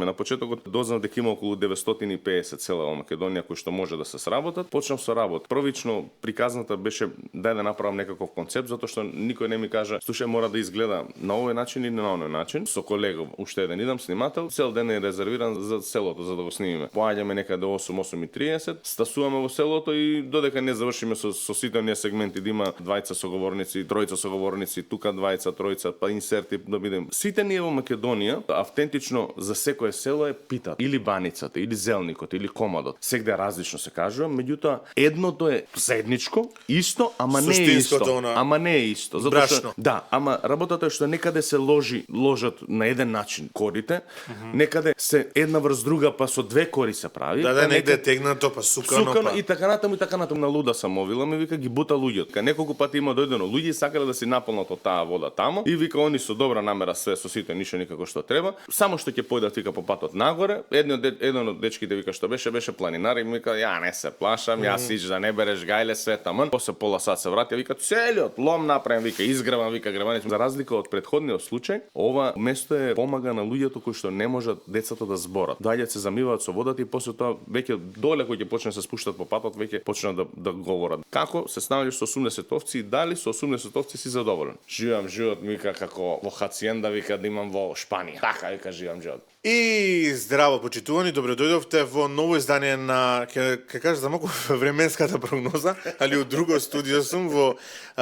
На почетокот дознав дека има околу 950 села во Македонија кои што може да се сработат. Почнав со работа. Првично приказната беше дај да направам некаков концепт, затоа што никој не ми кажа, слушај, мора да изгледа на овој начин или на оној начин. Со колега уште еден идам снимател, цел ден е резервиран за селото за да го снимиме. Поаѓаме некаде 8:30, стасуваме во селото и додека не завршиме со сите оние сегменти да има двајца соговорници, тројца соговорници, тука двајца, тројца, па инсерти да бидем. Сите ние во Македонија автентично за секое село е питат или баницата, или зелникот, или комадот. Сегде различно се кажува, меѓутоа едното е заедничко, исто, ама не е исто. Ама не е исто, затоа што да, ама работата е што некаде се ложат на еден начин корите, некаде се една врз друга па со две кори се прави. Да, негде е тегнато, па сукано, па. И така натаму на луда сам овила, ме вика ги бута луѓето. Неколку пати има дојдено луѓе сакале да си наполнат од таа вода таму и вика они со добра намера све со сите ништо никако што треба, само што ќе појдат вика по патот нагоре. Еден од дечките вика што беше планинар и ми вика ја не се плашам, јас ич да не береш гајле све таман. После пола сат се врати, вика целиот лом направен, вика изгреван, вика греваниц. За разлика од претходниот случај, ова место е помага на луѓето кои што не можат децата да зборат. Доаѓаат се замиваат со водата и после тоа веќе доле кои ќе почнат се спуштат по патот, веќе почнат да говорат. Како се снаоѓаш со 80 овци и дали со 80 овци си задоволен? Живеам живот, вика, како во хациенда, вика, да имам во Шпанија. Така, вика, живеам живот. И здраво, почитувани, добре дојдовте во ново издание на, ке кажа за малку временската прогноза, али од друго студио сум, во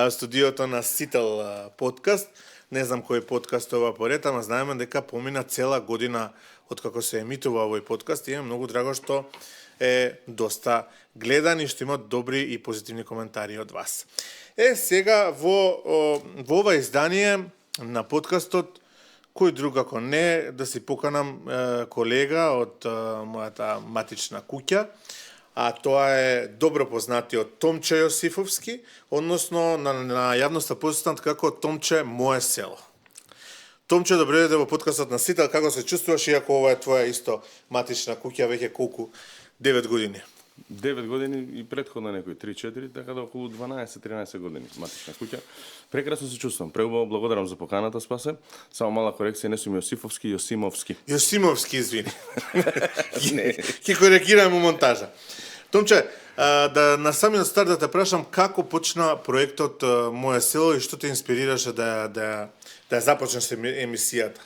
студиото на Сител подкаст. Не знам кој подкаст ова поред, ама знаеме дека помина цела година од како се емитува овој подкаст и е многу драго што е доста гледан и што има добри и позитивни коментари од вас. Сега во ова издание на подкастот кој друг ако не да си поканам колега од мојата матична куќа, а тоа е добро познатиот Томче Јосифовски, односно на јавноста познат како Томче Моје село. Томче, добре дојде во подкастот на Сител, како се чувствуваш иако ова е твоја исто матична куќа веќе колку 9 години? 9 години и претходно некои 3-4, така да околу 12-13 години матична куќа. Прекрасно се чувствам. Преубаво благодарам за поканата, Спасе. Само мала корекција, не сум Јосифовски, Јосимовски. Јосимовски, извини. Ќе коригираме монтажа. Томче, да на самиот старт да те прашам како почна проектот Моје село и што те инспирираше да започнеш емисијата?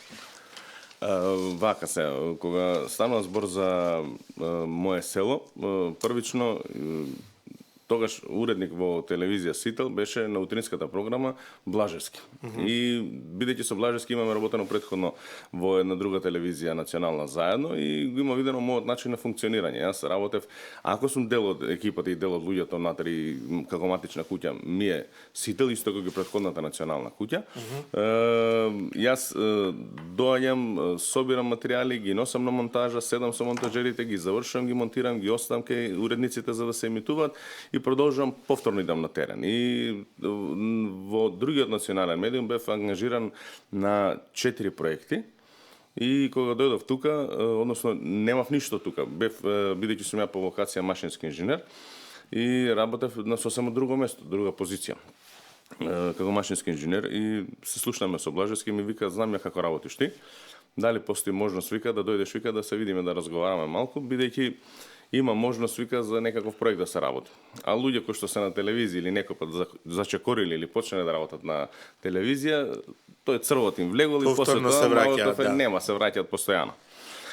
Вака се, кога станува збор за Моје село, првично тогаш уредник во телевизија Сител беше на утринската програма Блажевски. И бидејќи со Блажевски имаме работено претходно во една друга телевизија национална заедно и го има видено мојот начин на функционирање. Јас работев, ако сум дел од екипата и дел од луѓето внатре како матична куќа, ми е Сител исто како и претходната национална куќа. Јас доаѓам, собирам материјали, ги носам на монтажа, седам со монтажерите, ги завршувам, ги монтирам, ги оставам кај уредниците за да се емитуваат и продолжувам повторно идам на терен. И во другиот национален медиум бев ангажиран на 4 проекти. И кога дојдов тука, односно немав ништо тука. Бев бидејќи сум ја по вокација машински инженер и работев на сосема друго место, друга позиција. Како машински инженер и се слушнаме со Блажевски и ми вика, знам ја како работиш ти. Дали постои можност, вика, да дојдеш, вика, да се видиме, да разговараме малку, бидејќи има можност, вика, за некаков проект да се работи. А луѓе кои што се на телевизија или некој пат зачекорили или почнале да работат на телевизија, тој црвот им влегол и после тоа нема се враќаат постојано.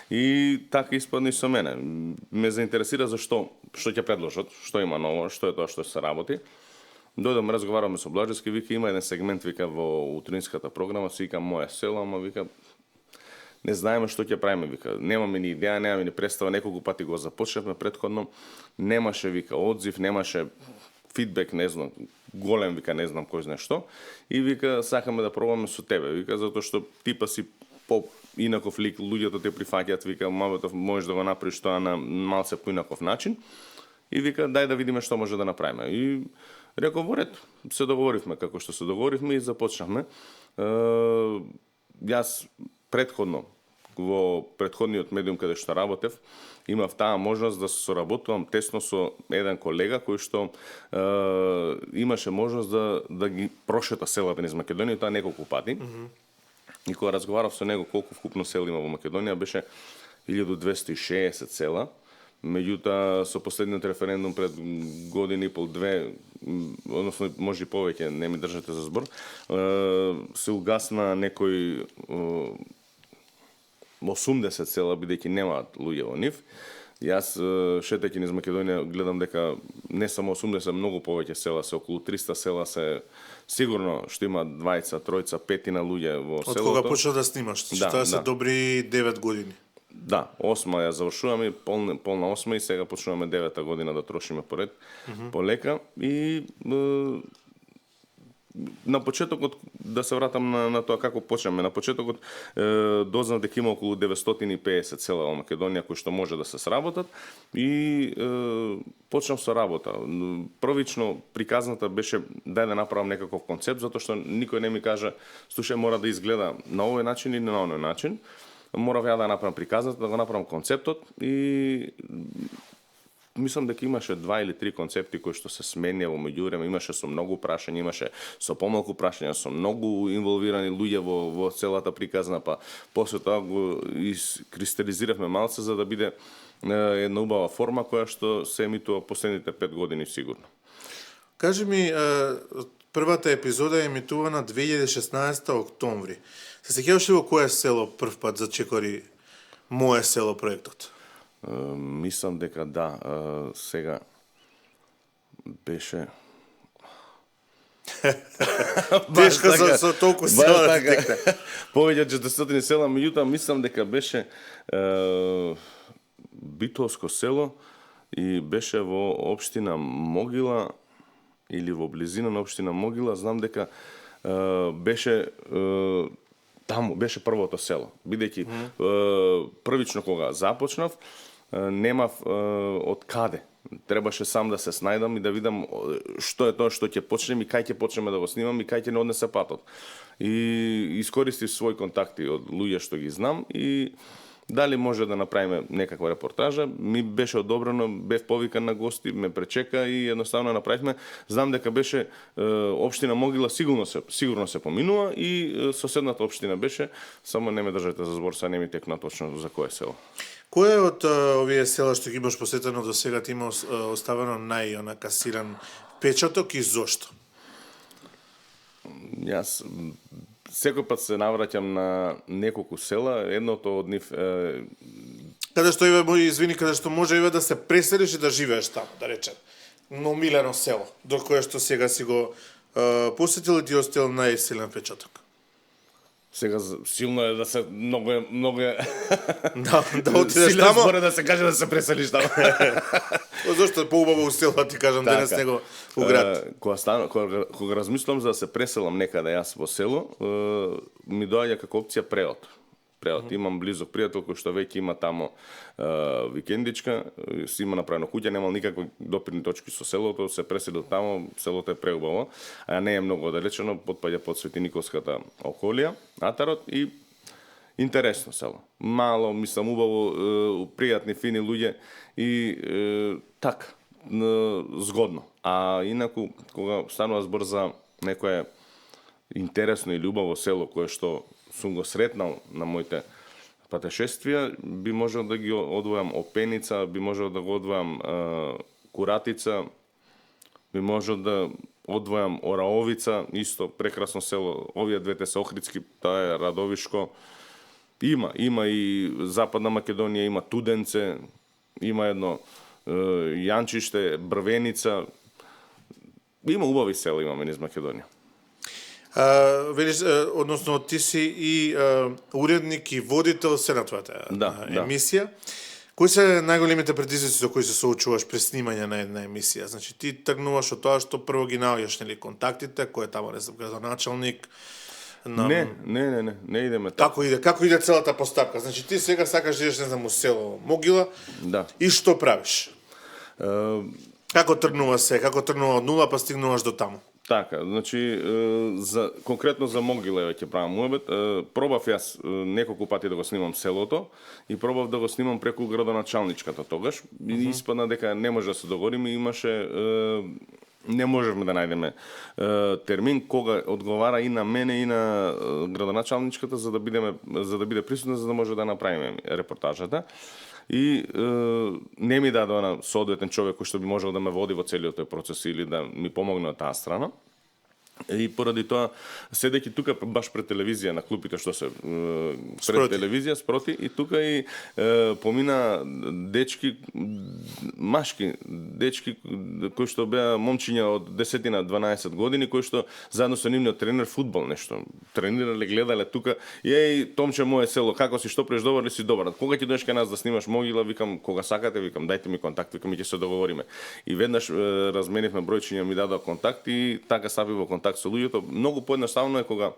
И така испадни со мене. Ме заинтересира за што ќе предложат, што има ново, што е тоа што се работи. Дојдам, разговараме со Блажевски, вика, има еден сегмент, вика, во утринската програма, се вика Моје село, ама вика, не знаеме што ќе правиме, вика. Немаме ни идеја, немаме ни представа, неколку пати го започнавме претходно, немаше, вика, одзив, немаше фидбек, не знам, голем, вика, не знам кој знае што. И вика, сакаме да пробаме со тебе, вика, затоа што типа си по-инаков лик, луѓето те прифаќаат, вика, можеш да го направиш тоа на малце поинаков начин. И вика, дај да видиме што може да направиме. И реков, во ред, се договоривме како што се договоривме и започнавме. Јас претходно, во претходниот медиум каде што работев, имав таа можност да соработувам тесно со еден колега кој што имаше можност да ги прошета селата низ Македонија, тоа неколку пати. И кога разговарав со него колку вкупно села има во Македонија, беше 1260 села. Меѓутоа, со последниот референдум пред година и пол, две, односно може и повеќе, не ми држате за збор, се угасна некои 80 села, бидејќи немаат луѓе во нив. Јас, шетајќи низ Македонија, гледам дека не само 80, многу повеќе села се, околу 300 села се, сигурно што има 20, 3, 5 луѓе во селото. Од кога почна да снимаш? Тоа се добри 9 години. Да, 8 ја завршуваме, полна 8 и сега почнуваме 9-та година да трошиме поред, полека. И на почетокот, да се вратам на тоа како почнеме, на почетокот дознав дека има околу 950 села во Македонија кои што може да се сработат и почнав со работа. Првично приказната беше дај да направам некаков концепт, затоа што никој не ми кажа слушај, мора да изгледа на овој начин или на оној начин. Морав ја да направам приказната, да го направам концептот и мислам дека имаше 2 или 3 концепти кои што се сменија во меѓувреме, имаше со многу прашања, имаше со помалку прашања, со многу инволвирани луѓе во целата приказна, па после тоа го искристализиравме малце за да биде една убава форма која што се емитува последните 5 години сигурно. Кажи ми, првата епизода е емитувана 2016 октомври. Се сеќаваш ли во кое село прв пат зачекори Моје село проектот? Мислам дека да, сега беше тешко со толку села да текне. Повеќе од 400 села, меѓутоа мислам дека беше Битолско село и беше во општина Могила или во близина на општина Могила. Знам дека беше таму беше првото село, бидејќи првично кога започнав немав од каде. Требаше сам да се снајдам и да видам што е тоа што ќе почнем и кај ќе почнеме да го снимам и кај ќе не однесе патот. И искористив своји контакти од луѓе што ги знам и дали може да направиме некаква репортажа. Ми беше одобрено, бев повикан на гости, ме пречека и едноставно направивме. Знам дека беше општина Могила сигурно се поминува и соседната општина беше, само не ме држате за збор, са не ми текна точно за кое село. Кој од овие села што ги имаш посетено до сега ти има оставено касиран печаток и зошто? Јас секој пат се навраќам на неколку села, едното од нив каде што извини, каде што може да се преселиш и да живееш таму, да речем. Номилено село, до кое што сега си го посетил и ти оставил најсилен печаток. Сега силно е да се многу да отидеш таму. Збор да се каже да се преселиш таму. Зошто е поубаво у село, ти кажам денес него у град. Кога размислам за да се преселам некаде јас во село, ми доаѓа како опција Преот. Имам близок пријател кој што веќе има таму викендичка, си има направено куќа, немал никакви допирни точки со селото, се преселил таму, селото е преубаво, а не е многу оддалечено, потпаѓа под Светиниковската околија, Атарот и интересно село. Мало, мислам, убаво, пријатни, фини луѓе и така, згодно. А инаку, кога станува збор за некое интересно или убаво село кое што сум го сретнал на моите патешествија, би можел да ги одвојам Опеница, би можел да го одвојам Куратица, би можел да одвојам Ораовица, исто прекрасно село. Овие двете се Охридски, тоа е Радовишко. Има и Западна Македонија, има Туденце, има едно Јанчиште, Брвеница. Има убави села, имаме низ Македонија. Велиш, односно ти си и уредник и водител се на твојата емисија. Кои се најголемите предизвици со кои се соочуваш при снимање на една емисија? Значи ти тргнуваш од тоа што прво ги наоѓаш, нели, контактите, кој е таму, не знам, градоначалник. Не идеме така. Како иде целата постапка? Значи ти сега сакаш да идеш, не знам, у село Могила. Да. И што правиш? Како тргнува се? Како тргнува од нула па стигнуваш до таму? Така, значи, конкретно за Могила ќе правам муабет. Пробав јас неколку пати да го снимам селото и пробав да го снимам преку градоначалничката тогаш. И испадна дека не може да се договориме, имаше не можевме да најдеме термин кога одговара и на мене и на градоначалничката за да биде присутна, за да може да направиме репортажата. И не ми даде на соодветен човек кој што би можел да ме води во целиот тој процес или да ми помогне од таа страна. И поради тоа, седејќи тука баш пред телевизија на клупите што се пред телевизија спроти, и тука и помина дечки, машки дечки кои што беа момчиња од 10 на 12 години, кои што заедно со нивниот тренер фудбал нешто тренирале, гледале тука. И Томче, мое село, како си, што преш, добар ли си? Добар. Кога ќе дојдеш кај нас да снимаш могила? Викам, кога сакате, викам, дајте ми контакт, викам, и ќе се договориме. И веднаш разменивме бројчиња, ми дадоа контакт и така стапи во контакт со луѓето. Многу поедноставно е кога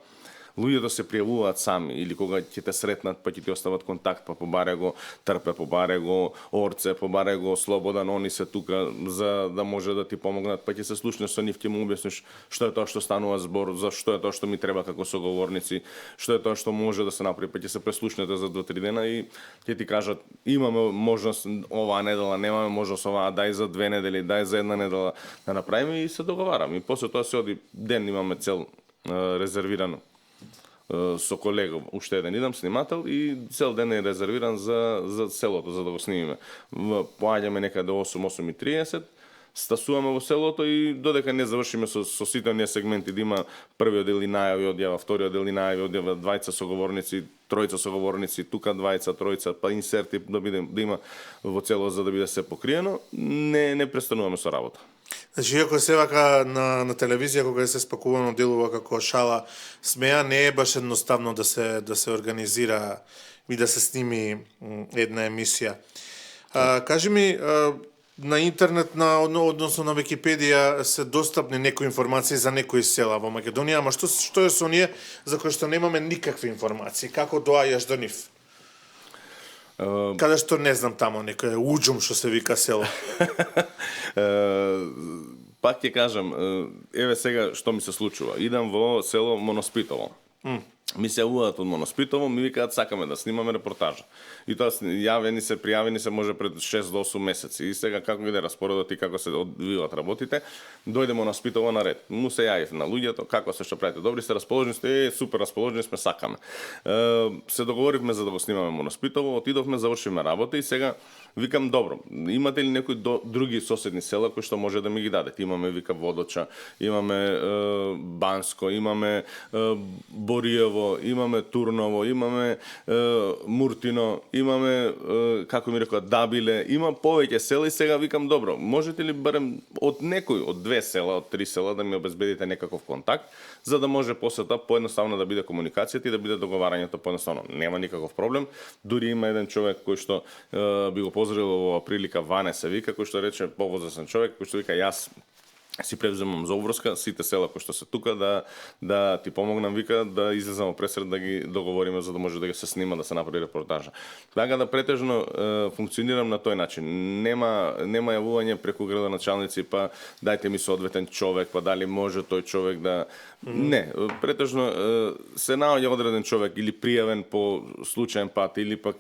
луѓето се пријавуваат сами или кога ќе те сретнат па ќе ти остават контакт, па побаре го Трпе, побаре го Орце, побаре го Слободан, они се тука за да може да ти помогнат, па ќе се слушнеш со нив, ќе му објасниш што е тоа што станува збор, за што е тоа што ми треба како соговорници, што е тоа што може да се направи, па ќе се преслушнете за 2-3 дена и ќе ти кажат имаме можност оваа недела, немаме можност оваа, дај за 2 недели, дај за 1 недела да направиме и се договараме. И после тоа се оди ден имаме цел резервирано со колега, уште еден идам снимател и цел ден е резервиран за селото, за да го снимиме. Поаѓаме некаде 8:30, стасуваме во селото и додека не завршиме со сите оние сегменти, да има првиот дел и најави одјава, вториот дел и најави одјава, двајца соговорници, тројца соговорници, тука двајца, тројца, па инсерти да има во цело за да биде се покриено, не престануваме со работа. Значи, иако се вака на телевизија, кога се спакувано делува како шала, смеа, не е баш едноставно да се организира и да се сними една емисија. Кажи ми, на интернет, односно на Википедија, се достапни некои информации за некои села во Македонија, ама што е со оние за кои што немаме никакви информации? Како доаѓаш до нив? Каде што не знам тамо, некој Уџум што се вика село. Пак ќе кажам, еве сега што ми се случува. Идам во село Моноспитово. Ми се јавуваат од Моноспитово, ми викаат сакаме да снимаме репортажа. И тоа пријавени се може пред 6 до 8 месеци. И сега како иде распоредот и како се одвиваат работите, дојде Моноспитово на ред. Му се јавив на луѓето, како се, што правите, добри сте, расположени сте, супер расположени сме, сакаме. Се договоривме за да го снимаме Моноспитово, отидовме, завршиме работа и сега викам, добро, имате ли некои други соседни села кои што може да ми ги дадете? Имаме, вика, Водоча, имаме Банско, имаме Бориево, имаме Турново, имаме Муртино, имаме, како ми рекоа, Дабиле, има повеќе села и сега викам, добро, можете ли барем од некој, од 2 села, од 3 села да ми обезбедите некаков контакт, за да може после тоа поедноставно да биде комуникацијата и да биде договарањето поедноставно. Нема никаков проблем. Дури има еден човек кој што би го поздравил во прилика, Ване се вика, кој што рече, повозрасен човек, кој што вика, јас си превземам за обврска сите села кои што се тука да ти помогнам, вика, да излеземе пресред да ги договориме за да може да ги се снима, да се направи репортажа. Така да претежно функционирам на тој начин. Нема јавување преку градоначалници, па дајте ми соодветен човек, па дали може тој човек да не, претежно се наоѓа одреден човек или пријавен по случаен пат или пак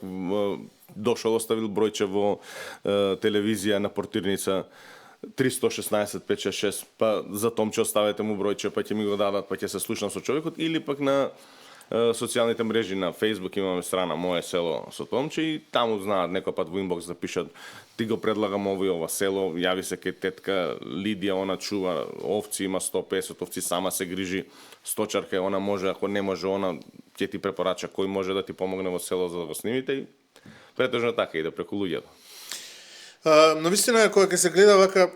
дошол, оставил бројче во телевизија на портирница 316 566, па за Томче оставете му бројче, па ќе ми го дадат, па ќе се слушнам со човекот, или пак на социјалните мрежи, на Facebook имаме страна Мое село со Томче и таму знаат некој пат во инбокс да пишат, ти го предлагам ово и ова село, јави се кај тетка Лидија, она чува овци, има 150 овци, сама се грижи, сточарка, она може, ако не може, она ќе ти препорача кој може да ти помогне во село за да го снимите и претежно така иде преку луѓето. Навистина, кога ќе се гледа вака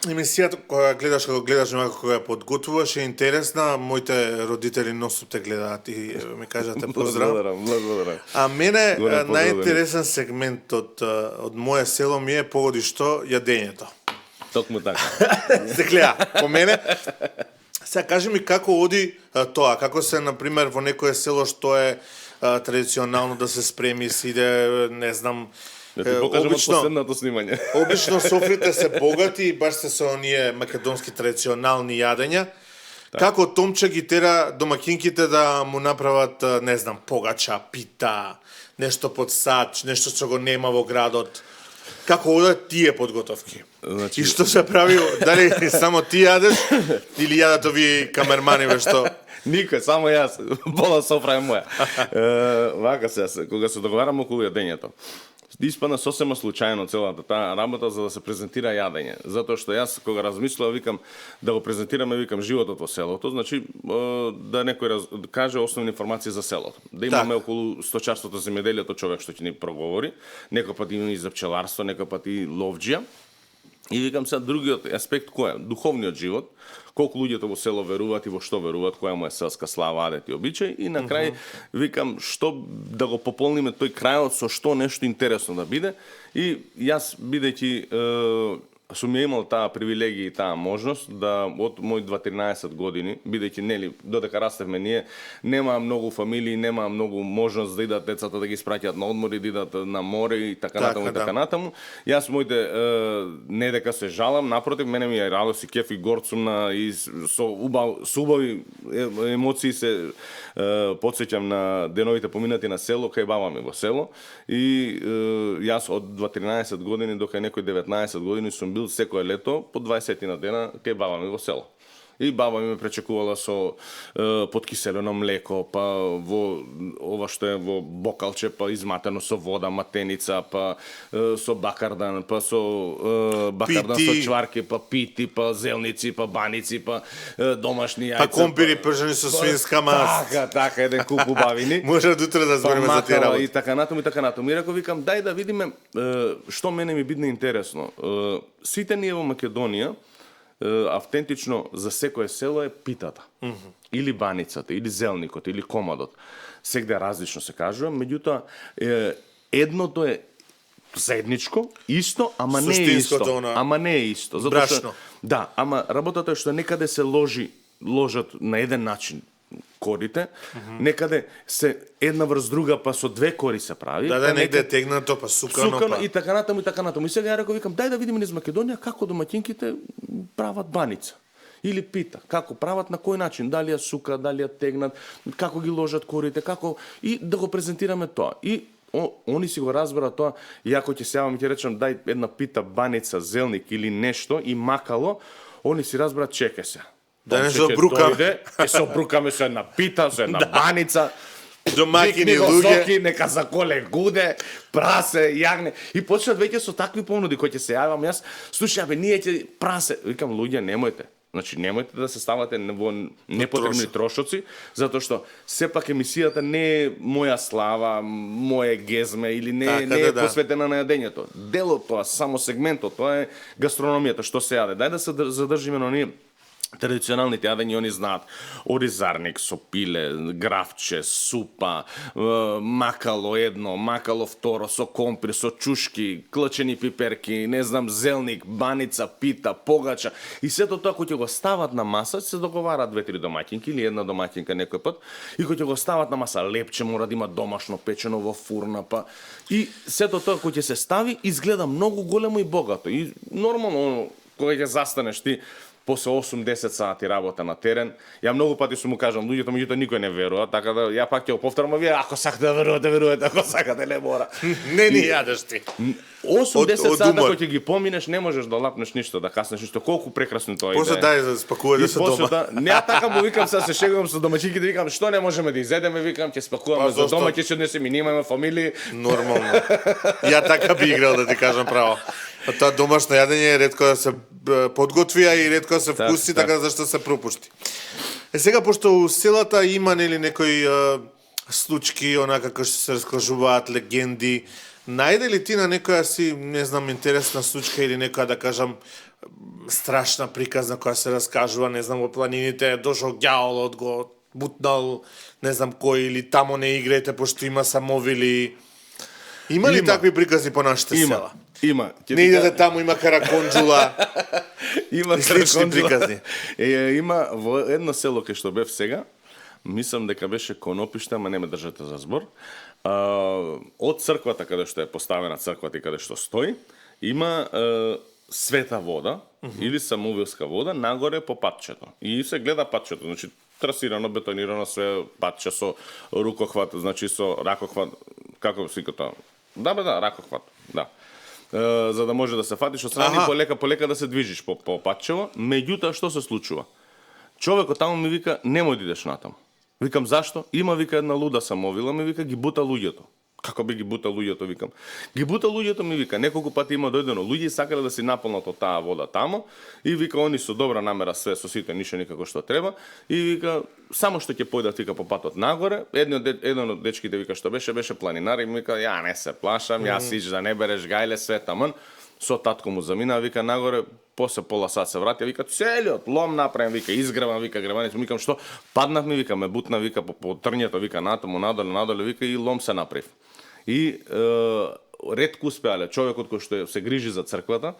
емисијата, кога гледаш вака, кога ја подготвуваш, е интересна. Моите родители носу те гледаат и ми кажате поздрав. Благодарам. А мене најинтересен сегмент од Мое село ми е, погоди што, јадењето. Токму така. Се гледа, по мене. Сега кажи ми како оди тоа, како се, например, во некое село што е традиционално да се спреми, иде, не знам, да ти покажам од последното снимање. Обично софрите се богати и баш се со оние македонски традиционални јадења. Так. Како Томче ги тера домакинките да му направат, не знам, погача, пита, нешто под сач, нешто што го нема во градот. Како одат тие подготовки? Значи- И што се прави, дали само ти јадеш или јадат овие камермани што? Никој, само јас. Пола софра е моја. Вака кога се договараме околу јадењето, испадна сосема случајно целата таа работа за да се презентира јадење. Затоа што јас кога размислував, викам да го презентираме, викам животот во селото, значи да некој каже основни информации за селото. Да имаме околу сточарството, земјоделието, човек што ќе ни проговори, некој пат има и за пчеларство, некој пат и ловџија. И викам сега другиот аспект кој е? Духовниот живот, колку луѓето во село веруваат и во што веруваат, која му е селска слава, адет и обичај, и на крај викам што да го пополниме тој крајот со што нешто интересно да биде. И јас бидејќи сум ја имал таа привилегија и таа можност да од мои 13 години, бидејќи нели додека растевме ние, нема многу фамилии, нема многу можност да идат децата да ги испраќаат на одмори, да идат на море и така натаму и така натаму. Јас моите не дека се жалам, напротив, мене ми е радост и кеф и горд сум на и со убави емоции се потсеќам на деновите поминати на село, кај баба ми во село, и јас од 13 години до кај некој 19 години сум бил секое лето по 20 на дена кај баба ми во село. И баба ми ме пречекувала со подкиселено млеко, па во ова што е во бокалче, па изматено со вода, матеница, па со бакардан, па со бакардан со чварки, па пити, па зелници, па баници, па домашни јајца. Па компири пржени со свинска маст. Така, еден куп убавини. Може од утре да збориме за тие работи. И така натаму, и така натаму. И реков, викам, дај да видиме што мене ми бидне интересно. Сите ние во Македонија автентично за секое село е питата. Или баницата, или зелникот, или комадот. Сегде различно се кажува, меѓутоа едното е заедничко, исто, ама не е исто. Ама не е исто. Брашно. Да, ама работата е што некаде се ложат на еден начин корите, некаде се една врз друга, па со две кори се прави. Да, негде е тегнато, па сукано, па... и така натаму, и така натаму. И сега ја реков, викам, дај да видиме низ Македонија како домаќинките прават баница. Или пита, како прават, на кој начин, дали ја сука, дали ја тегнат, како ги ложат корите, како... И да го презентираме тоа. И они си го разбера тоа, и ако ќе се јавам, ќе речам, дај една пита, баница, зелник или нешто, и макало, они си разберат, чекај се. Да не се обрукаме. Ќе се обрукаме со една пита, со една баница. Домакини луѓе. Нека заколе гуде, прасе, јагне. И почнат веќе со такви понуди кои ќе се јавам јас. Слушај, бе, ние ќе прасе. Викам, луѓе, немојте. Значи, немојте да се ставате во непотребни трошоци, затоа што сепак емисијата не е моја слава, моје гезме или не е посветена на јадењето. Дел од тоа, само сегментот, тоа е гастрономијата, што се јаде. Дај да се задржиме на ние традиционалните јадења, они знаат оризарник со пиле, гравче, супа, макало едно, макало второ, со компир, со чушки, клачени пиперки, не знам, зелник, баница, пита, погача. И сето тоа кој ќе го стават на маса, се договараат 2-3 домаќинки или една домаќинка некој пат, и кој ќе го стават на маса, лепче мора да има домашно печено во фурна, па и сето тоа кој ќе се стави изгледа многу големо и богато. И нормално кога ќе застанеш ти после 8-10 сати работа на терен, ја многу пати сум му кажам, луѓето меѓутоа никој не верува, така да ја пак ќе го повторам, вие ако сакате да верувате, ако сакате не мора. Не ни јадеш ти. 8-10 сата кој ќе ги поминеш, не можеш да лапнеш ништо, да каснеш ништо, колку прекрасно тоа иде. После дај за спакување да се дома. Не, така му викам, се шегувам со домаќинките, викам, што не можеме да изедеме, викам, ќе спакуваме за дома, ќе се однесеме, немаме фамилии. Нормално. Ја така би играл, да ти кажам право. Тоа домашно јадење е ретко да се подготви, а и ретко да се вкуси, така зашто се пропушти. Сега, пошто у селата има нели некои случки, онака како што се раскажуваат легенди, најде ли ти на некоја си, не знам, интересна случка или некоја, да кажам, страшна приказна која се раскажува, не знам, во планините, дошол ѓаолот, го бутнал, не знам кој, или тамо не играете, пошто има самовили. Има ли такви приказни по нашите села? Има. Не идете таму, има караконџула. Има слични приказни. Има во едно село кај што бев сега, мислам дека беше Конопиште, ама не ме држате за збор. Од црквата каде што е поставена црквата и каде што стои, има света вода или самовилска вода нагоре по патчето. И се гледа патчето, значи трасирано, бетонирано све патче со рукохват, значи со ракохват, како се вика тоа? Да, ракохват, да. за да може да се фатиш од страна и полека да се движиш по патчево. Меѓутоа што се случува? Човекот таму ми вика немој да идеш натаму. Викам зашто? Има вика една луда самовила, ми вика ги бута луѓето. Како би ги бута луѓето, викам. Ги бута луѓето, ми вика, неколку пати има дојдено луѓе и сакале да си наполнат од таа вода таму и вика они со добра намера све со сите ништо никако што треба и вика само што ќе појдат вика по патот нагоре. Еден од дечките вика што беше планинар и ми вика ја не се плашам, јас иш да не береш гајле све таман. Со татко му замина, вика нагоре, после пола сат се вратија, вика целиот лом направен, вика изгреван, вика греваница, викам што паднавме, вика ме бутна, вика по трњето, вика натаму надоле, вика и лом се направив. И ретко успеале човекот кој што се грижи за црквата,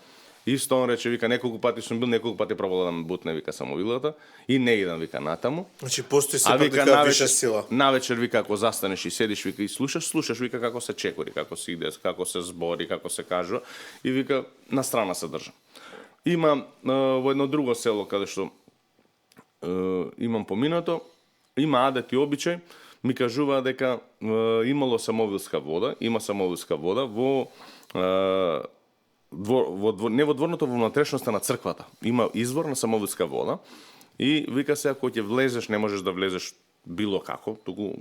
исто он рече, вика неколку пати сум бил, неколку пати пробувал да ме бутне, вика самовилата и не идам, вика натаму. Значи постои сепак дека виша сила. Навечер вика ако застанеш и седиш, вика и слушаш вика како се чекори, како се иде, како се збори, како се кажува и вика на страна се држам. Има во едно друго село каде што имам поминато, има адет и обичај, ми кажува дека имало самовилска вода, има самовилска вода во не во дворното, во внатрешноста на црквата. Има извор на самовилска вода и вика се ако ќе влезеш, не можеш да влезеш било како, туку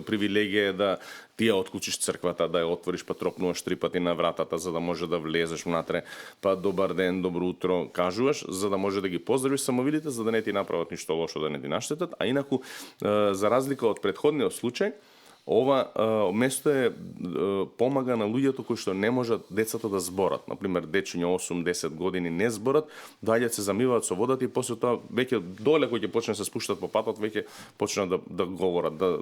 привилегија е да ти ја отклучиш црквата, да ја отвориш, па тропнуваш 3 пати на вратата за да може да влезеш внатре, па добар ден, добро утро кажуваш, за да може да ги поздравиш самовилите, за да не ти направат ништо лошо, да не ти наштетат, а инаку за разлика од претходниот случај, ова место помага на луѓето кои што не можат децата да зборат. Например, дечиња 8-10 години не зборат, доаѓаат се замиваат со водата и после тоа веќе доле кои ќе почне се спуштат по патот, веќе почнат да говорат, да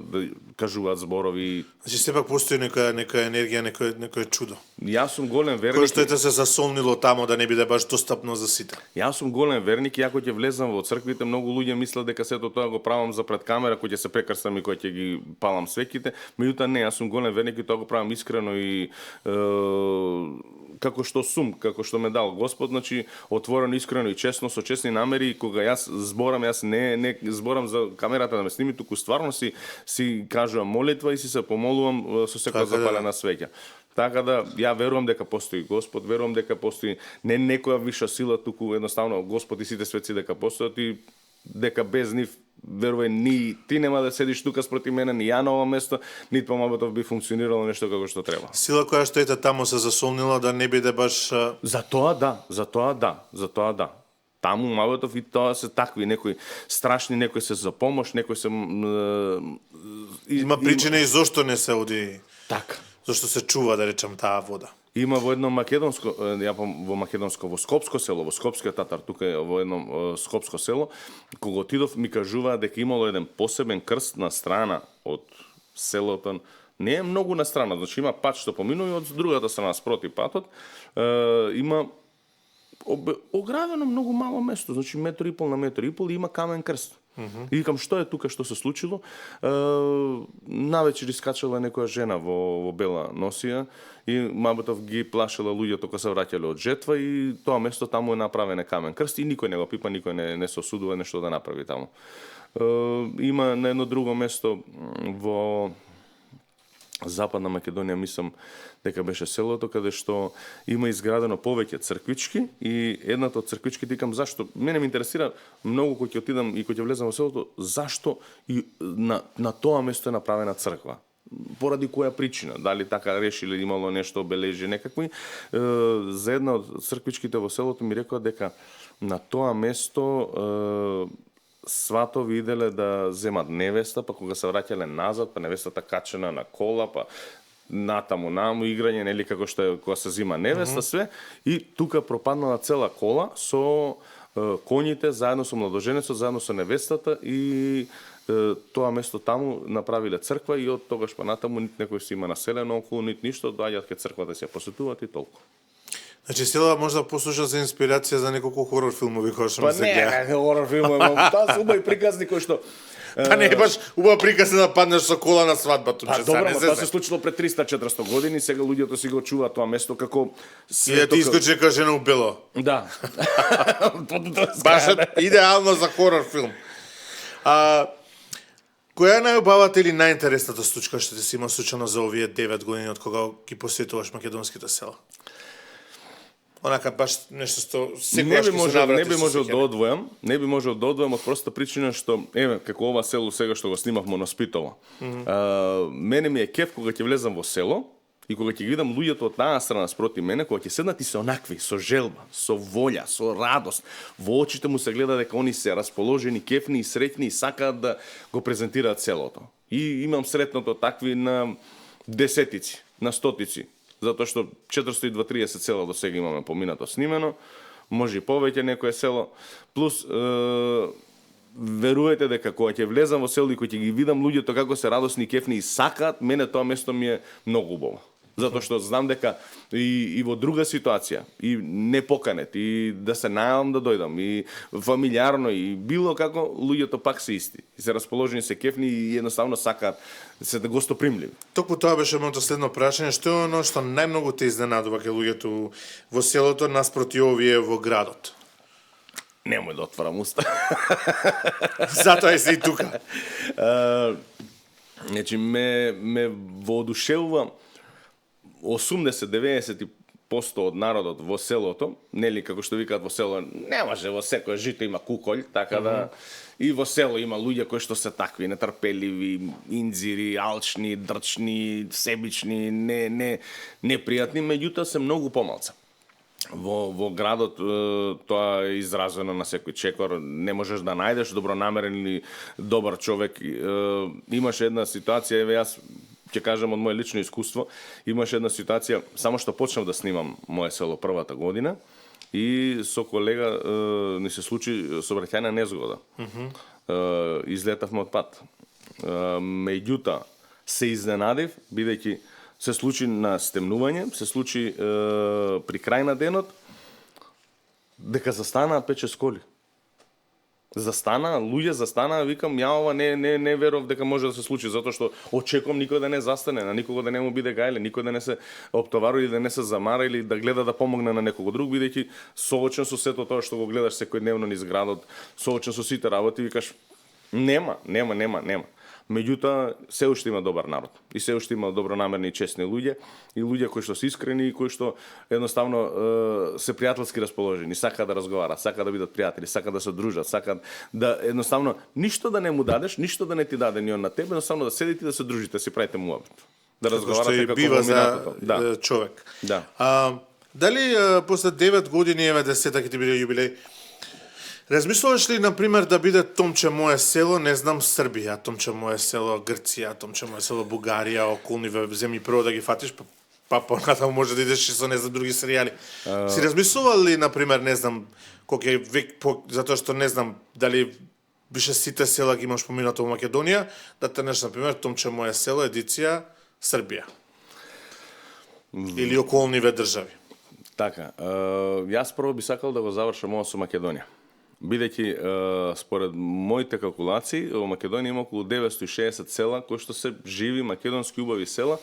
кажуваат зборови. Значи сепак постои нека енергија, некое чудо. Јас сум голем верник. Кој што ете се засолнило тамо да не биде баш достапно за сите. Јас сум голем верник и ако ќе влезам во црквите, многу луѓе мислат дека сето тоа го правам за пред камера, кој ќе се прекрстам и кој ќе ги палам свеќите. Меѓутоа не, јас сум голем верник и тоа го правам искрено и како што сум, како што ме дал Господ, значи отворено, искрено и честно, со честни намери, кога јас зборам, јас не зборам за камерата да ме сними, туку стварно си кажувам молитва и си се помолувам со секоја запалена свеќа. Така да, ја верувам дека постои Господ, верувам дека постои не некоја виша сила, туку едноставно Господ и сите светци дека постојат и дека без нив, верувај, ни ти нема да седиш тука спроти мене, ни ја на ова место, нит помалку би функционирало нешто како што треба. Сила која што ете тамо се засолнила да не биде баш... За тоа да. Таму Маботов и тоа се такви, некои страшни, некои се за помош, некои се... Има причина и зошто не се оди... Така. Зошто се чува, да речам, таа вода. Има во едно македонско, во Скопско село, во Скопскиот татар, тука е во едно скопско село, кога отидов ми кажуваа дека имало еден посебен крст на страна од селото, не е многу на страна, значи има пат што поминува и од другата страна спроти патот, има оградено многу мало место, значи 1,5 на 1,5 и има камен крст. И викам, што е тука, што се случило? Навечер искачала некоја жена во бела носија и Маботов ги плашила луѓето кога се враќале од жетва и тоа место таму е направен камен крст и никој не го пипа, никој не се осудува нешто да направи таму. Има на едно друго место во Западна Македонија, мислам дека беше селото каде што има изградено повеќе црквички и едната од црквичките викам зашто мене ме интересира многу кога ќе отидам и кога ќе влезам во селото зашто и на тоа место е направена црква. Поради која причина? Дали така решиле, имало нешто обележи некакви? За една од црквичките во селото ми рекоа дека на тоа место сватови иделе да земат невеста, па кога се враќале назад, па невестата качена на кола, па натаму играње, нели како што е кога се зима невеста, све, и тука пропаднала цела кола со коњите, заедно со младоженецот, заедно со невестата и тоа место таму направиле црква и од тогаш па натаму нит некој си има населено околу, нит ништо, доаѓаат кај црквата се посетуваат и толку. Значи, села може да послуша за инспирација за неколку хорор филмови кои што се гледа. Па не, хорор филмови, таа се убави приказни кои што... Па не е баш убава приказ да паднеш со кола на свадба, Па добро, тоа се случило пред 300-400 години, сега луѓето си го чуваат тоа место како... И ти искочи како жена у бело. Да. Баш идеално за хорор филм. Која е најубавата или најинтересната случка што ти си има случано за овие 9 години од кога ги посетуваш македонските села? онака баш нешто што Не секогаш би ќе се можел, наврати. не би се можел сеќавам. не би можел да одвојам од проста причина што еве како ова село сега што го снимавме на Спитово. Мене ми е кеф кога ќе влезам во село и кога ќе ги видам луѓето од таа страна спроти мене, кога ќе седнат и се онакви, со желба, со волја, со радост, во очите му се гледа дека они се расположени, кефни и среќни и сакаат да го презентираат селото. И имам сретното такви на десетици, на стотици, затоа што 430 села до сега имаме поминато снимено, може и повеќе некое село, плюс верувајте дека кога ќе влезам во село и кога ќе ги видам луѓето како се радосни, кефни и сакаат, мене тоа место ми е многу убаво. Затоа што знам дека и во друга ситуација, и не поканет, и да се најавам да дојдам, и фамилиарно, и било како, луѓето пак се исти. И се расположени, се кефни и едноставно сакаат се да гостопримливи. Токму тоа беше моето следно прашање, што е оно што најмногу те изненадува кај луѓето во селото наспроти овие во градот? Немој да отварам уста. Затоа е се и тука. Значи, ме воодушевува 80-90% од народот во селото, нели како што викаат во село, не може во секој жито има куколј, така да и во село има луѓе кои што се такви, нетрпеливи, инзири, алчни, дрчни, себични, непријатни, меѓутоа се многу помалца. Во градот тоа е изразено на секој чекор, не можеш да најдеш добронамерен или добар човек. Имаше една ситуација, еве јас ќе кажам од моje лично искуство, имаше една ситуација, само што почнав да снимам мое село првата година и со колега ни се случи сообраќајна незгода. Излетавме од пат. Меѓутоа се изненадив, бидејќи се случи на стемнување, се случи при крај на денот, дека застанаа 5-6 коли. Луѓе застанаа, викам, ја ова не веров дека може да се случи, затоа што очекувам никој да не застане, на никого да не му биде гајле, никој да не се оптоварува или да не се замара или да гледа да помогне на некого друг, бидејќи соочен со сето тоа што го гледаш секојдневно низ градот, соочен со сите работи, викаш, нема. Меѓутоа, се уште има добар народ. И се уште има добронамерни и честни луѓе, и луѓе кои што се искрени и кои што едноставно се пријателски расположени, сакаат да разговараат, сакаат да бидат пријатели, сакаат да се дружат, сакаат да едноставно ништо да не му дадеш, ништо да не ти даде ни он на тебе, едноставно да седите и да се дружите, да си правите муабет. Да разговарате како бива за човек. Да. Дали после 9 години, еве 10 ќе ти биде јубилеј, размислуваш ли, например, да биде Томче моје село, не знам, Србија, Томче моје село, Грција, Томче моје село, Бугарија, околни земји, прво да ги фатиш, па понатаму може да идеш и со, не знам, други серијали. Си размислувал ли, например, не знам, кога е век, затоа што не знам, дали бише сите села ги имаш поминато во Македонија, да тренеш, например, Томче моје село, едиција, Србија. Или околниве држави. Така, јас прво би сакал да го завршам ова со Македонија. Бидејќи според моите калкулации во Македонија има околу 960 села кои што се живи македонски убави села,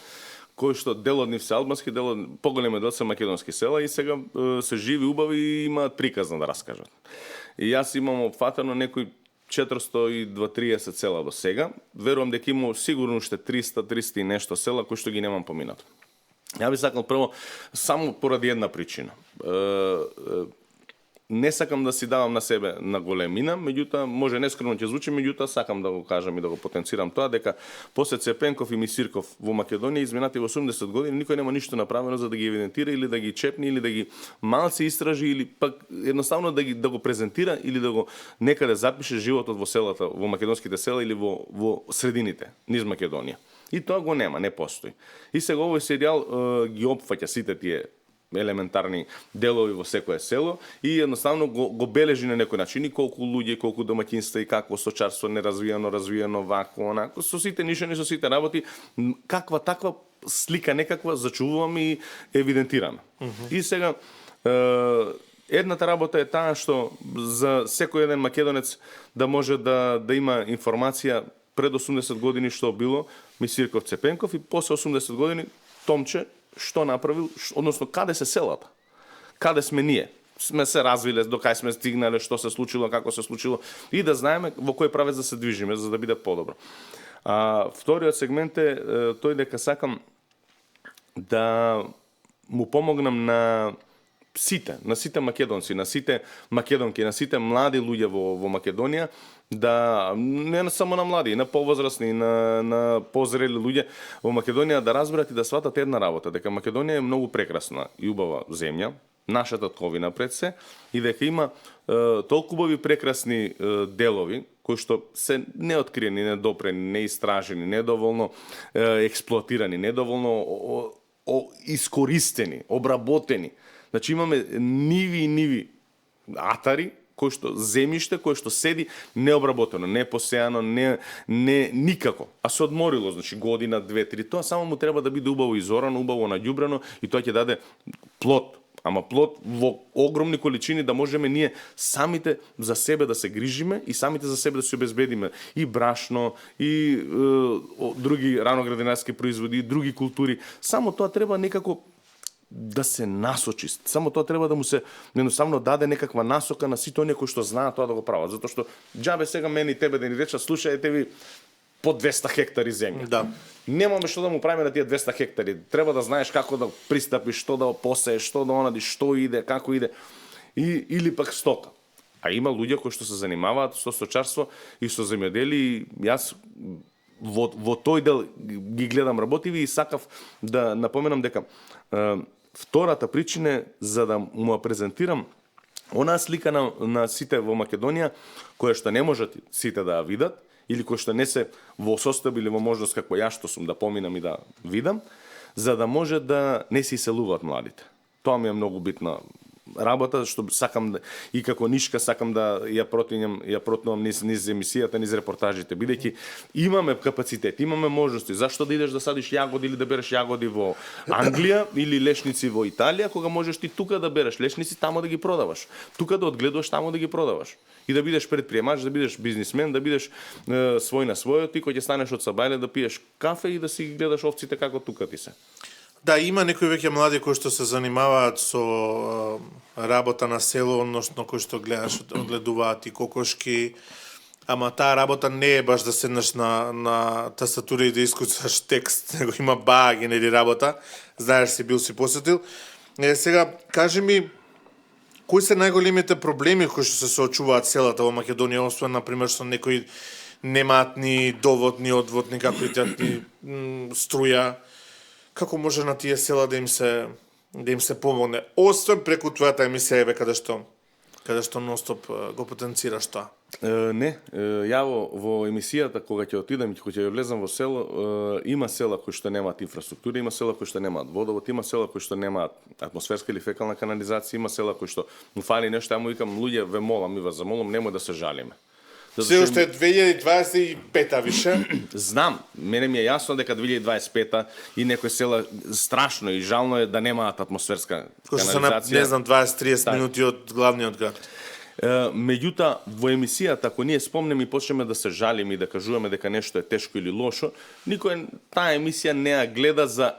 кои што дел од нив се албански, поголемиот дел се македонски села и сега се живи убави и имаат приказна да раскажат. И јас имам опфатено некои 430 села до сега. Верувам дека има сигурно уште 300 и нешто села кои што ги немам поминато. Ја би сакал прво само поради една причина. Не сакам да си давам на себе на големина, меѓутоа може нескромно ќе звучи, меѓутоа сакам да го кажам и да го потенцирам тоа дека после Цепенков и Мисирков во Македонија изминати 80 години никој нема ништо направено за да ги евидентира или да ги чепни или да ги малци истражи или пак едноставно да го презентира или да го некаде запише животот во селата, во македонските села или во средините низ Македонија. И тоа го нема, не постои. И сега овој серијал ги опфаќа сите тие елементарни делови во секое село и едноставно го бележи на некој начин и колку луѓе, колку домаќинства и какво сточарство неразвиено, вако, онако, со сите нишани, со сите работи, каква таква слика некаква зачувувам и евидентирам. И сега едната работа е таа што за секој еден македонец да може да има информација пред 80 години што било Мисирков, Цепенков и после 80 години Томче што направил, односно каде се селата, каде сме ние, сме се развиле, до кај сме стигнале, што се случило, како се случило и да знаеме во кој правец да се движиме за да биде подобро. Вториот сегмент е тој дека сакам да му помогнам на на сите македонци, на сите македонки, на сите млади луѓе во Македонија, да не само на млади, и на повозрасни, на позрели луѓе во Македонија да разберат и да сватат една работа, дека Македонија е многу прекрасна и убава земја, нашата тковина пред се, и дека има толку убави прекрасни делови кои што се неоткриени, недопрени, неистражени, недоволно експлоатирани, недоволно искористени, обработени. Значи имаме ниви и ниви атари, кој што земјиште кој што седи необработено, не посеано, не никако, а се одморило, значи година, 2-3, тоа само му треба да биде убаво изорано, убаво наѓубрено и тоа ќе даде плод. Ама плод во огромни количини да можеме ние самите за себе да се грижиме и самите за себе да се обезбедиме и брашно, и други раноградинарски производи, и други култури. Само тоа треба некако да се насочи. Само тоа треба да му се едноставно даде некаква насока на сите оние кои што знаат тоа да го прават. Затоа што џабе сега мене и тебе да ни речат, слушајте ви по 200 хектари земја. Да. Немаме што да му правиме на тие 200 хектари. Треба да знаеш како да пристапиш, што да посееш, што да онадиш, што иде, како иде. Или пак стока. А има луѓе кои што се занимаваат со сточарство и со земјоделие, и јас во тој дел ги гледам работиви и сакав да напоменам дека втората причина е за да му презентирам онаа слика на сите во Македонија, која што не можат сите да ја видат, или кои што не се во состав или во можност како јас што сум да поминам и да видам, за да може да не се иселуваат младите. Тоа ми е многу битна работа, што сакам и како нишка сакам да ја протнувам низ емисијата, низ репортажите, бидејќи имаме капацитет, имаме можности. Зашто да идеш да садиш јагоди или да береш јагоди во Англија или лешници во Италија, кога можеш ти тука да береш лешници, тамо да ги продаваш. Тука да одгледуваш, тамо да ги продаваш. И да бидеш предприемач, да бидеш бизнисмен, да бидеш свој на својот, ти кој ќе станеш од сабајле да пиеш кафе и да си гледаш овците како тука ти се. Да, има некои веќе млади кои што се занимаваат со работа на село, односно кои што гледаш, одгледуваат и кокошки, ама таа работа не е баш да седнеш на тастатура и да искуцаш текст, него има баги нели работа, знаеш си, бил си посетил. Сега, кажи ми, кои се најголемите проблеми кои што се соочуваат селата во Македонија, освен, например, што некои немаат ни довод, ни одвод, ни како ни струја? Како може на тие села да им се помогне? Освен преку твојата емисија, еве, каде што нонстоп го потенцираш тоа. Не, ја во емисијата кога ќе отидам и кога ќе влезам во село, има села кои што немаат инфраструктура, има села кои што немаат водовод, има села кои што немаат атмосферска или фекална канализација, има села кои што му фали нешто, ја му викам луѓе, ве молам и вас замолам, немој да се жалиме. Се уште 2025 више? Знам, мене ми е јасно дека 2025 и некои села страшно и жално е да немаат атмосферска канализација. Не знам, 20-30 минути од главниот град. Меѓутоа, во емисијата, ако ние спомнеме и почнеме да се жалиме и да кажуваме дека нешто е тешко или лошо, никој таа емисија не ја гледа за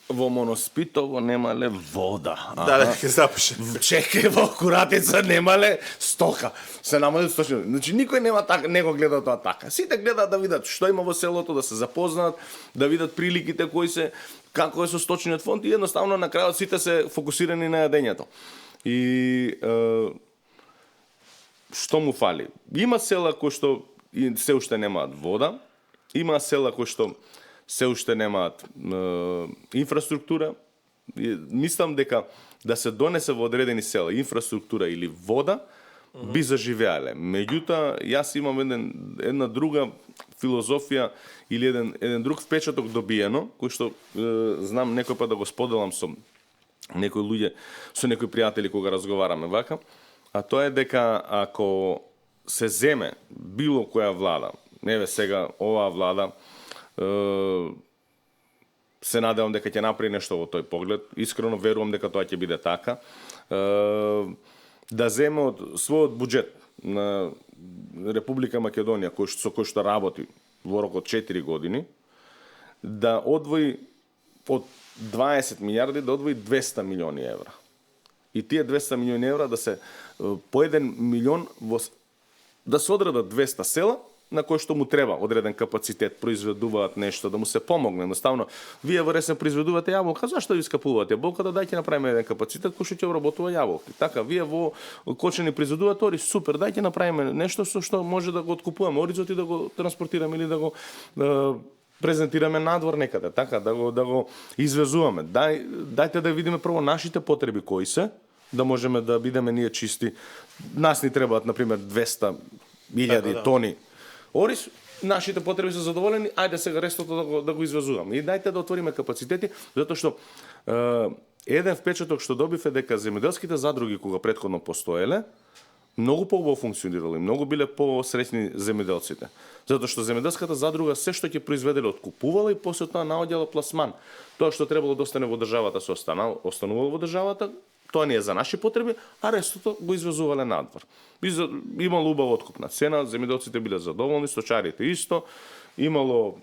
во Моноспитово немале вода. Да, ќе запише. Чекај, во Куратица немале стока. Се намали сточно. Значи никој нема така, не го гледа тоа така. Сите гледаат да видат што има во селото, да се запознаат, да видат приликите кои се, како е со сточниот фонд и едноставно на крајот сите се фокусирани на јадењето. И што му фали? Има села кои што се уште немаат вода, има села кои што се уште немаат инфраструктура. Мислам дека да се донесе во одредени села инфраструктура или вода, би заживеале. Меѓутоа, јас имам една друга филозофија или еден друг впечаток добиено, кој што знам некој пат да го споделам со некои луѓе, со некои пријатели кога разговараме вака, а тоа е дека ако се земе било која влада, еве сега оваа влада, се надевам дека ќе направи нешто во тој поглед. Искрено верувам дека тоа ќе биде така. Да земе од својот буџет на Република Македонија, со кој што работи во рок од 4 години, да одвои од 20 милиарди да одвои 200 милиони евра. И тие 200 милиони евра да се по 1 милион да се одредат 200 села на кој што му треба одреден капацитет, произведуваат нешто, да му се помогне. Едноставно, вие во Ресен произведувате јаболка, зашто ви скапувате јаболката, дајте направиме еден капацитет кој што ќе обработува јаболки. Така, вие во Кочани произведувате ориз, супер, дајте направиме нешто со што може да го откупуваме оризот и да го транспортираме или да го презентираме надвор некаде, така да го извезуваме. Дајте да видиме прво нашите потреби кои се, да можеме да бидеме ние чисти. Нас ни требаат на пример 200.000 тони ориз, нашите потреби се задоволени, ајде сега рестото да го извезуваме. И дајте да отвориме капацитети, затоа што еден впечаток што добив е дека земјоделските задруги кога претходно постоеле, многу поубаво функционирале, многу биле посреќни земјоделците. Затоа што земјоделската задруга се што ќе произведеле откупувала и после тоа наоѓала пласман. Тоа што требало да остане во државата се останувало во државата, тоа не е за наши потреби, а рестото го извезувале надвор. Имало убава откупна цена, земјоделците биле задоволни, сточарите исто, имало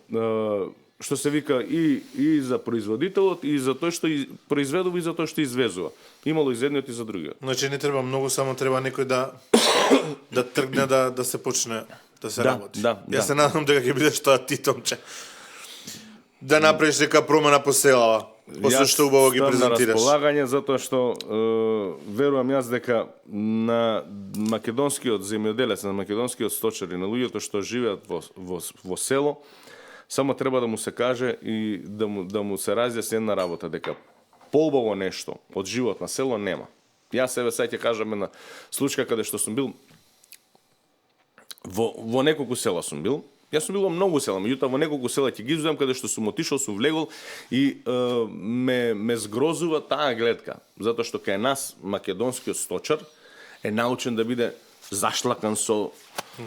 што се вика и за производителот, и за тој што произведува, и за тој што извезува. Имало и за едниот и за другиот. Значи не треба многу, само треба некој да тргне да се почне да се работи. Јас се надам дека ќе бидеш тоа ти, Томче. Да направиш дека промена по селава. После што убаво ги презентираш. На располагање, затоа што верувам јас дека на македонскиот земјоделец, на македонскиот сточар и на луѓето што живеат во село, само треба да му се каже и да му се разјасни една работа, дека поубаво нешто од живот на село нема. Јас себе сега ќе кажам на случка каде што сум бил во неколку села сум бил. Јас сум бил во многу села, меѓутоа во неколку села ќе ги изузем каде што сум отишол, сум влегол и ме згрозува таа гледка, затоа што кај нас македонскиот сточар е научен да биде зашлакан со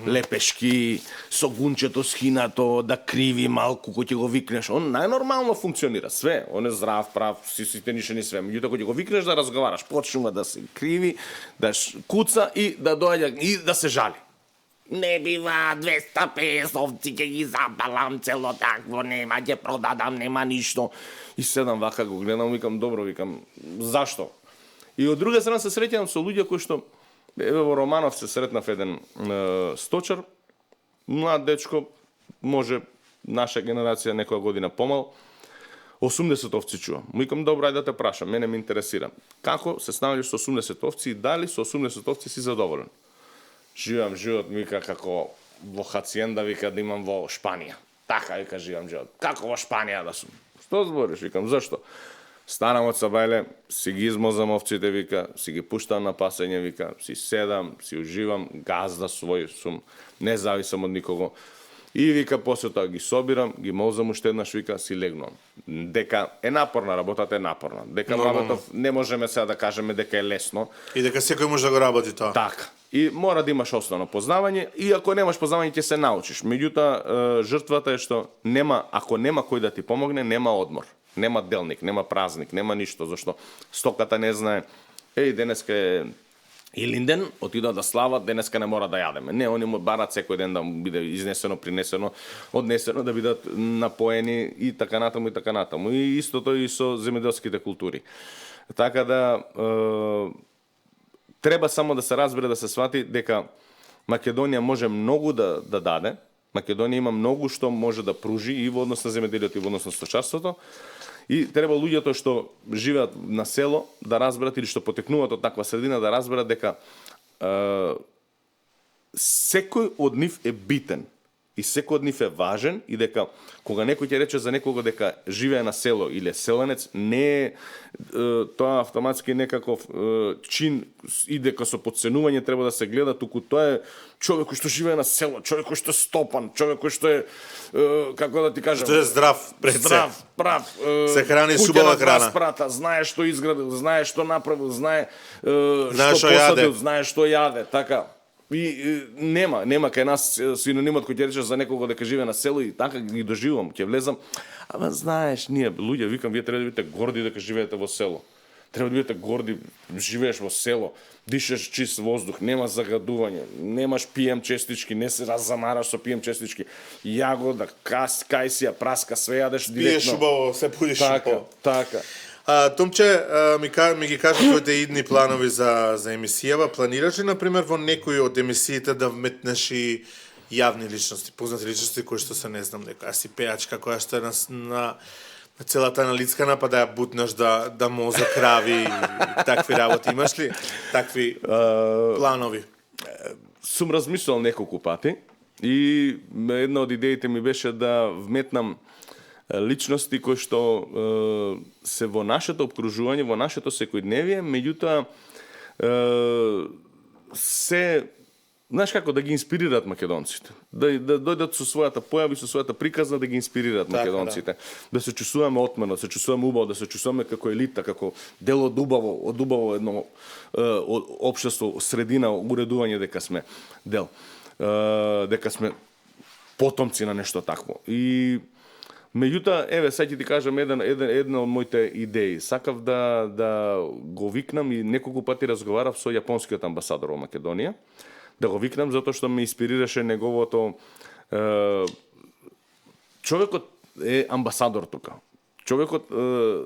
лепешки, со гунчето скинато, да криви малку кој ќе го викнеш. Он најнормално функционира, све, он е здрав, прав, сите нишени све. Меѓутоа кој ќе го викнеш да разговараш, почнува да се криви, да куца и да доаѓа и да се жали. Не бива 250 овци, ќе ги запалам цело такво, нема, ќе продадам, нема ништо. И седам вака, го гледам, викам, добро, викам, зашто? И од друга страна се среќавам со луѓе кои што, во Романов се сретнав еден сточар, млад дечко, може наша генерација некоја година помал, 80 овци чува. Му викам, добро, ајде да те прашам, мене ме интересира. Како се снаоѓаш со 80 овци и дали со 80 овци си задоволен? Живеам живот, вика, како во хациенда, вика, да имам во Шпанија. Така, вика, живеам живот. Како во Шпанија да сум? Што збориш? Викам, зашто? Станам од сабајле, си ги измозам овците, вика, си ги пуштам на пасење, вика, си седам, си уживам, газда свој сум, не зависам од никого. И вика, после тоа ги собирам, ги мозам уште еднаш, вика, си легнувам. Дека е напорна, работата е напорна. Дека работов не можеме сега да кажеме дека е лесно. И дека секој може да го работи тоа. Така. И мора да имаш основно познавање, и ако немаш познавање ќе се научиш. Меѓутоа, жртвата е што ако нема кој да ти помогне, нема одмор. Нема делник, нема празник, нема ништо, зашто стоката не знае, денеска е Илинден, отидоа да слават, денеска не мора да јадеме. Не, они му барат секој ден да му биде изнесено, принесено, однесено, да бидат напоени и така натаму и така натаму. И истото и со земјоделските култури. Така да треба само да се разбере, да се свати дека Македонија може многу да даде. Македонија има многу што може да пружи и во однос на земјоделието и во однос на сточарството. И треба луѓето што живеат на село да разберат или што потекнуваат од таква средина да разберат дека секој од нив е битен и секој од нив е важен и дека кога некој ќе рече за некого дека живее на село или е селенец, не е тоа автоматски некаков чин и дека со потценување треба да се гледа, туку тоа е човек кој што живее на село, човек кој што е стопан, човек кој што е како да ти кажам, што е здрав, здрав, прав, се храни с убава храна, спрата, знае што изградил, знае што направил, знае што посадил, знае што јаде, така. И нема кај нас синонимот кој ќе рече за некого дека живее на село и така ги доживувам, ќе влезам. Ама знаеш, ние луѓе, викам, вие треба да бидете горди дека живеете во село. Треба да бидете горди, живееш во село, дишеш чист воздух, нема загадување, немаш PM честички, не се раззамараш со PM честички. Јагода, кајсија, праска, све јадеш директно. Пиеш убаво, се будиш убаво. Така. Томче, ми ги кажа твоите идни планови за емисијава. Планираш ли, например, во некој од емисиите да вметнеш и јавни личности, познати личности кои што се не знам дека си пеачка која што е на целата налицкана па да ја бутнеш да моза крави и такви работи. Имаш ли такви планови? Сум размислувал неколку пати и една од идеите ми беше да вметнам личности кои што се во нашето обкружување, во нашето секојдневие, меѓутоа се знаеш како да ги инспирираат македонците. Да дојдат со својата појава и со својата приказна да ги инспирираат македонците. Да се чувствуваме отмено, да се чувствуваме убаво, да се чувствуваме како елита, како дел од убаво едно општество, средина, уредување дека сме дел. Дека сме потомци на нешто такво. И меѓутоа, еве, сега ќе ти кажам една од моите идеи. Сакав да го викнам и неколку пати разговарав со јапонскиот амбасадор во Македонија, да го викнам затоа што ме инспирираше неговото човекот е амбасадор тука. Човекот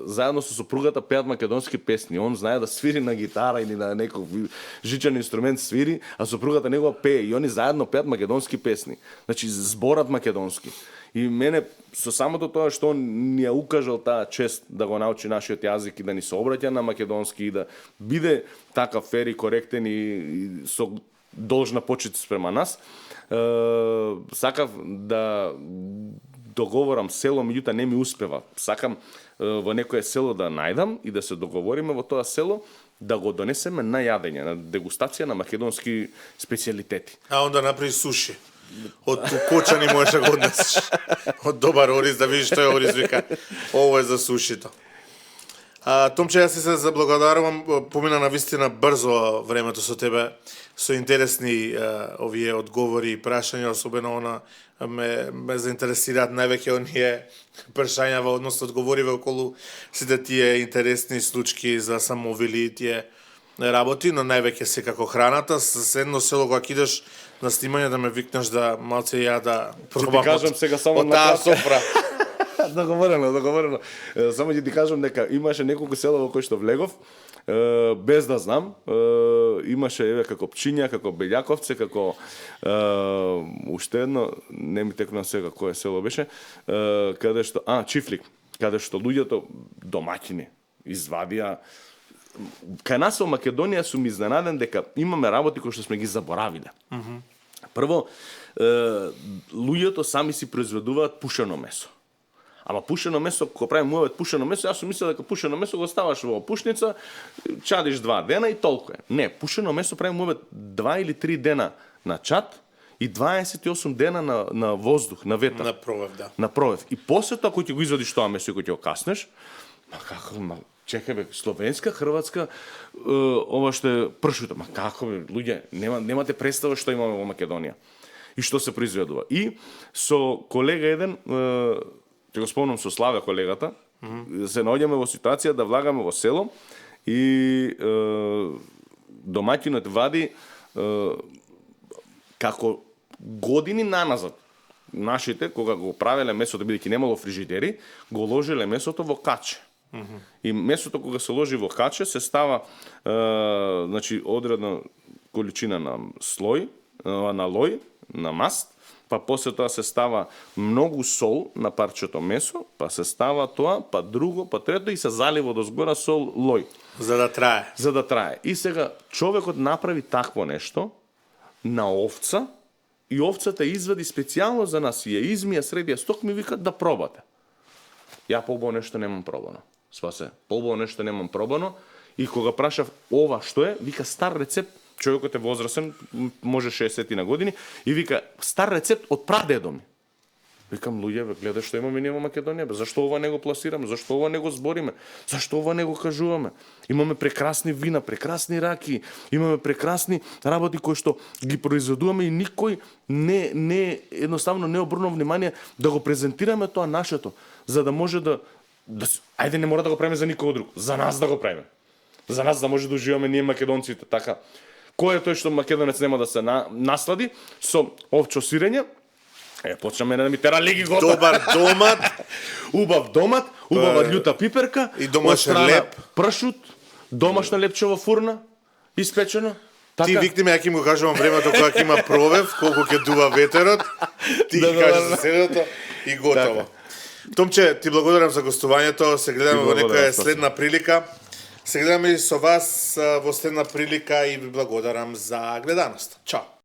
заедно со сопругата пеат македонски песни. Он знае да свири на гитара или на некој жичен инструмент свири, а сопругата негова пее и они заедно пеат македонски песни. Значи зборат македонски. И мене со самото тоа што он ни ја укажал таа чест да го научи нашиот јазик и да ни се обраќа на македонски и да биде така фер и коректен и со должна почит спрема нас, сакав да договорам село, меѓутоа не ми успева. Сакам во некое село да најдам и да се договориме во тоа село да го донесеме на јадење, на дегустација на македонски специјалитети. А онда направи суши. Од кочани можеш да го однесеш. Од добар ориз, да видиш тој ориз вика, ово е за сушито. Томче, јас се заблагодарувам, помина на вистина брзо времето со тебе, со интересни овие одговори и прашања, особено она ме заинтересираат највеќе оние прашања во однос одговори во околу сите тие интересни случаи за самовили и тие работи, но највеќе секако храната. С едно село кога идеш на снимање да ме викнеш да малце ја да пробам. Ти кажам сега само на таа софра. Договорено. Само ќе ти кажам дека имаше неколку села во кои што влегов, без да знам, имаше еве како Пчиња, како Белјаковце, како уште едно, не ми текна сега кое село беше, каде што Чифлик, каде што луѓето домаќини извадија. Кај нас во Македонија сум изненаден дека имаме работи кои што сме ги заборавиле. Прво, луѓето сами си произведуваат пушено месо. Ама пушено месо, кога правим муавет пушено месо, јас сум мислел дека пушено месо го ставаш во пушница, чадиш 2 дена и толку е. Не, пушено месо правим муавет 2 или 3 дена на чад и 28 дена на воздух, на ветар. На провев, да. На провев. И после тоа кој ќе го извадиш тоа месо и кој ќе го каснеш, чекај бе, словенска, хрватска, ова што е пршуто. Како бе, луѓе, немате представа што имаме во Македонија и што се произведува. И со колега еден, ќе го спомнам со Славе колегата, се наоѓаме во ситуација да влагаме во село и домаќинот вади како години наназад. Нашите, кога го правеле месото, бидејќи немало фрижидери, го ложеле месото во каче. И месото кога се ложи во каче се става значи одредна количина на слој, на лој, на маст, па после тоа се става многу сол на парчето месо, па се става тоа, па друго, па трето и се залива до згора сол лој. За да трае. За да трае. И сега човекот направи такво нешто на овца и овцата извади специјално за нас и ја измија средија сток, ми викат да пробате. Ја побаво нешто немам пробано. Спасе, побаво нешто немам пробано и кога прашав ова што е, вика стар рецепт. Човекот е возрасен, може 60 на години, и вика, стар рецепт од прадедо ми. Викам, луѓе, бе, гледај што имаме ние во Македонија, бе, зашто ова не го пласираме, зашто ова не го збориме, зашто ова не го кажуваме. Имаме прекрасни вина, прекрасни раки, имаме прекрасни работи кои што ги произведуваме и никој не едноставно не обрнува внимание да го презентираме тоа нашето, за да може да ајде не мора да го правиме за никој друг, за нас да го правиме. За нас да може да уживаме ние македонците така. Кој е тој што македонец нема да се наслади со овчо сирење? Почнаме да ми тера лиги готов. Добар домат, убав домат, убава љута пиперка и домашен леп, пршут, домашна лепче во фурна, испечено Ти викни ме, ја ќе му кажувам времето кога ќе има провев, колку ќе дува ветерот, ти ќе кажеш за седото и готово. Томче, ти благодарам за гостувањето, се гледаме во некоја следна прилика. Се гледаме и со вас во следна прилика и ви благодарам за гледаноста. Чао!